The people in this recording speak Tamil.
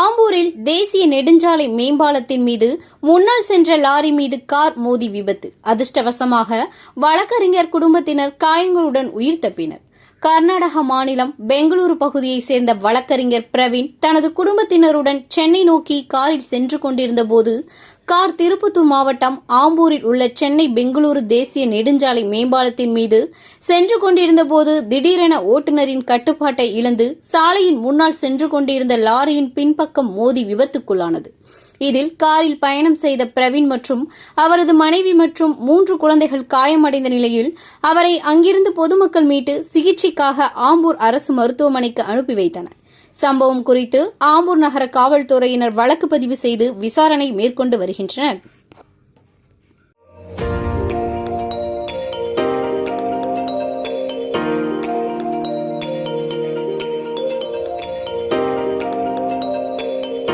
ஆம்பூரில் தேசிய நெடுஞ்சாலை மேம்பாலத்தின் மீது முன்னால் சென்ற லாரி மீது கார் மோதி விபத்து. அதிர்ஷ்டவசமாக வழக்கறிஞர் குடும்பத்தினர் காயங்களுடன் உயிர் தப்பினர். கர்நாடக மாநிலம் பெங்களூரு பகுதியைச் சேர்ந்த வழக்கறிஞர் பிரவீன் தனது குடும்பத்தினருடன் சென்னை நோக்கி காரில் சென்று கொண்டிருந்த போது கார் திருப்பத்தூர் மாவட்டம் ஆம்பூரில் உள்ள சென்னை பெங்களூரு தேசிய நெடுஞ்சாலை மேம்பாலத்தின் மீது சென்று கொண்டிருந்த போது திடீரென ஓட்டுநரின் கட்டுப்பாட்டை இழந்து சாலையின் முன்னால் சென்று கொண்டிருந்த லாரியின் பின்பக்கம் மோதி விபத்துக்குள்ளானது. இதில் காரில் பயணம் செய்த பிரவீன் மற்றும் அவரது மனைவி மற்றும் 3 குழந்தைகள் காயமடைந்த நிலையில் அவரை அங்கிருந்து பொதுமக்கள் மீட்டு சிகிச்சைக்காக ஆம்பூர் அரசு மருத்துவமனைக்கு அனுப்பி வைத்தனர். சம்பவம் குறித்து ஆம்பூர் நகர காவல்துறையினர் வழக்கு பதிவு செய்து விசாரணை மேற்கொண்டு வருகின்றனர்.